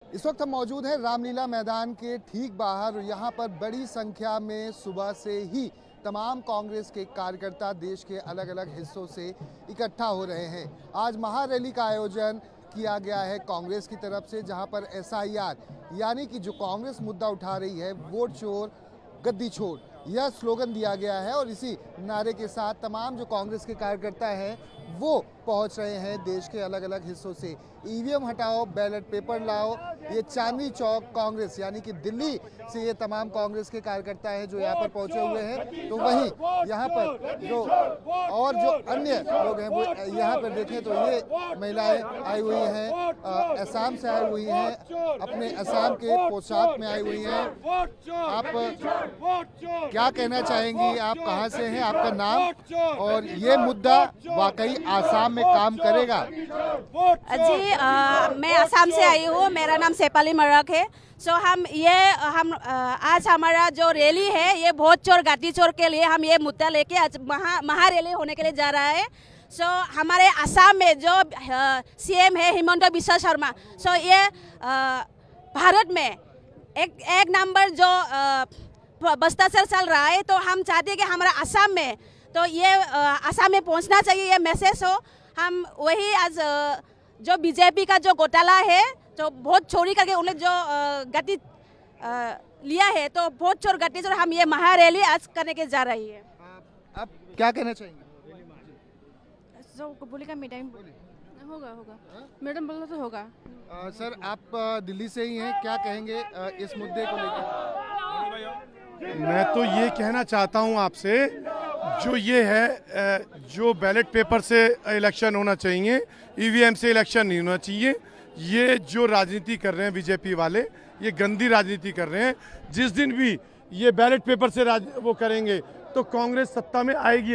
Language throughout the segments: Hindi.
इस वक्त हम मौजूद हैं रामलीला मैदान के ठीक बाहर। यहाँ पर बड़ी संख्या में सुबह से ही तमाम कांग्रेस के कार्यकर्ता देश के अलग अलग हिस्सों से इकट्ठा हो रहे हैं। आज महारैली का आयोजन किया गया है कांग्रेस की तरफ से, जहाँ पर एसआईआर यानी कि जो कांग्रेस मुद्दा उठा रही है, वोट चोर गद्दी छोड़, यह स्लोगन दिया गया है। और इसी नारे के साथ तमाम जो कांग्रेस के कार्यकर्ता हैं वो पहुंच रहे हैं देश के अलग अलग हिस्सों से। ईवीएम हटाओ, बैलेट पेपर लाओ, ये चांदनी चौक कांग्रेस यानी कि दिल्ली से ये तमाम कांग्रेस के कार्यकर्ता हैं जो यहाँ पर पहुंचे हुए हैं। तो वहीं यहाँ पर जो और जो अन्य लोग हैं वो यहाँ पर देखें तो ये महिलाएं आई हुई हैं, असम से आई हुई हैं, अपने असम के पोशाक में आई हुई हैं। आप क्या कहना चाहेंगी, आप कहाँ से हैं, आपका नाम, और ये मुद्दा वाकई आसाम में काम करेगा? जी मैं असम से आई हूँ, मेरा नाम सेपाली मरक है। हम आज हमारा जो रैली है ये वोट चोर गद्दी चोर के लिए हम ये मुद्दा लेके आज महारैली होने के लिए जा रहा है। हमारे असम में जो सीएम है हिमंत बिस्वा शर्मा, ये भारत में एक नंबर जो भ्रष्टाचार चल रहा है, तो हम चाहते हैं कि हमारा असम में तो ये असम में पहुंचना चाहिए, ये मैसेज हो। हम वही आज जो बीजेपी का जो घोटाला है, जो वोट चोरी करके उन्हें जो गद्दी लिया है, तो वोट चोर गद्दी चोर हम ये महारैली आज करने के जा रही है। आप क्या कहना चाहेंगे? बोलेगा मैडम, होगा मैडम बोलना तो होगा। सर आप दिल्ली से ही हैं, क्या कहेंगे इस मुद्दे को लेकर? मैं तो ये कहना चाहता हूं आपसे, जो ये है जो बैलेट पेपर से इलेक्शन होना चाहिए, ईवीएम से इलेक्शन नहीं होना चाहिए। ये जो राजनीति कर रहे हैं बीजेपी वाले, ये गंदी राजनीति कर रहे हैं। जिस दिन भी ये बैलेट पेपर से वो करेंगे तो कांग्रेस सत्ता में आएगी।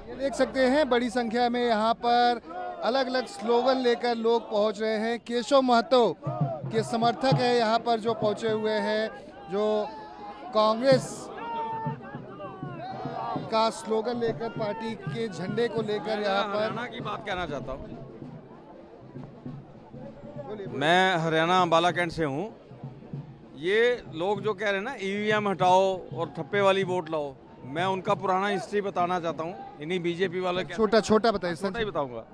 ये देख सकते हैं बड़ी संख्या में यहाँ पर अलग अलग स्लोगन लेकर लोग पहुँच रहे हैं। केशव महतो के समर्थक है यहाँ पर जो पहुँचे हुए हैं, जो कांग्रेस का स्लोगन लेकर, पार्टी के झंडे को लेकर यहाँ पर। हरियाणा की बात कहना चाहता हूँ। मैं हरियाणा अंबाला कैंट से हूँ। ये लोग जो कह रहे हैं ना ईवीएम हटाओ और ठप्पे वाली वोट लाओ, मैं उनका पुराना हिस्ट्री बताना चाहता हूँ। इन्हीं बीजेपी वाले छोटा बताइए। छोटा ही बताऊंगा।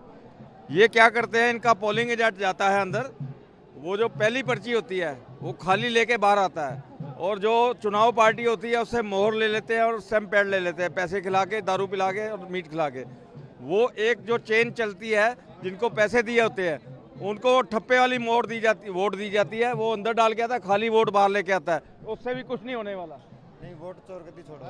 ये क्या करते हैं, इनका पोलिंग एजेंट जाता है अंदर, वो जो पहली पर्ची होती है वो खाली लेके बाहर आता है, और जो चुनाव पार्टी होती है उससे मोहर ले लेते हैं और स्टैम्प पैड ले लेते हैं, पैसे खिला के, दारू पिला के और मीट खिला के। वो एक जो चेन चलती है, जिनको पैसे दिए होते हैं उनको ठप्पे वाली वोट दी जाती है। वो अंदर डाल के आता है, खाली वोट बाहर लेके आता है, उससे भी कुछ नहीं होने वाला। नहीं, वोट चोर गद्दी छोड़ो,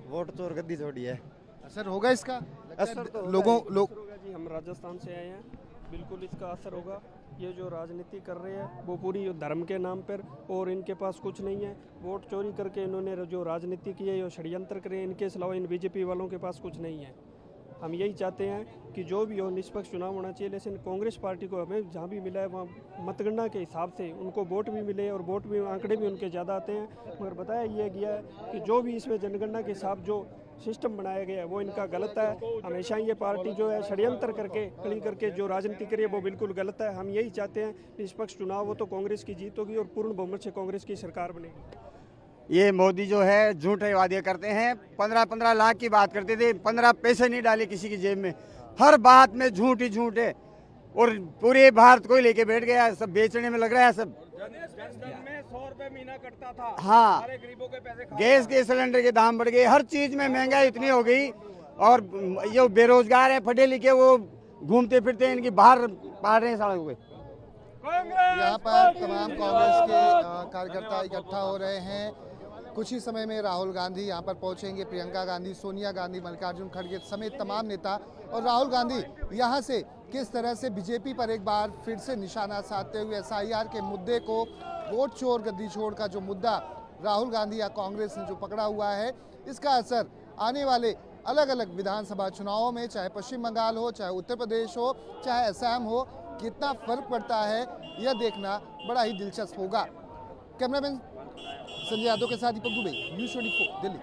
वोट चोर गद्दी छोड़ी है। असर होगा इसका? असर तो लोग जी, हम राजस्थान से आए हैं, बिल्कुल इसका असर होगा। ये जो राजनीति कर रहे हैं वो पूरी धर्म के नाम पर, और इनके पास कुछ नहीं है। वोट चोरी करके इन्होंने जो राजनीति की है, ये षड्यंत्र करे, इनके अलावा इन बीजेपी वालों के पास कुछ नहीं है। हम यही चाहते हैं कि जो भी हो निष्पक्ष चुनाव होना चाहिए, लेकिन कांग्रेस पार्टी को हमें जहाँ भी मिला है वहाँ मतगणना के हिसाब से उनको वोट भी मिले, और वोट भी आंकड़े भी उनके ज़्यादा आते हैं। मगर बताया यह गया है कि जो भी इसमें जनगणना के हिसाब जो सिस्टम बनाया गया है वो इनका गलत है। हमेशा ये पार्टी जो है षड्यंत्र करके खड़ी करके जो राजनीति करी है वो बिल्कुल गलत है। हम यही चाहते हैं निष्पक्ष चुनाव हो तो कांग्रेस की जीत होगी और पूर्ण बहुमत से कांग्रेस की सरकार बनेगी। ये मोदी जो है झूठे वादे करते हैं। 15-15 लाख की बात करते थे, 15 पैसे नहीं डाले किसी की जेब में। हर बात में झूठ ही झूठ है, और पूरे भारत को ही लेके बैठ गया है, सब बेचने में लग रहा है। सब में 100 रुपए महीना कटता था, हाँ, गरीबों के पैसे गैस के सिलेंडर के दाम बढ़ गए, हर चीज में महंगाई इतनी हो गई। और जो बेरोजगार है, पढ़े लिखे, वो घूमते फिरते हैं, इनकी बाहर पार रहे हैं सड़क पे। यहाँ पर तमाम कांग्रेस के कार्यकर्ता इकट्ठा हो रहे हैं। कुछ ही समय में राहुल गांधी यहाँ पर पहुँचेंगे, प्रियंका गांधी, सोनिया गांधी, मल्लिकार्जुन खड़गे समेत तमाम नेता। और राहुल गांधी यहाँ से किस तरह से बीजेपी पर एक बार फिर से निशाना साधते हुए एसआईआर के मुद्दे को, वोट चोर गद्दी छोड़ का जो मुद्दा राहुल गांधी या कांग्रेस ने जो पकड़ा हुआ है, इसका असर आने वाले अलग अलग विधानसभा चुनावों में, चाहे पश्चिम बंगाल हो, चाहे उत्तर प्रदेश हो, चाहे असम हो, कितना फर्क पड़ता है यह देखना बड़ा ही दिलचस्प होगा। कैमरामैन संजय यादव के साथ दीपक दुबे, न्यूज़ 24 दिल्ली।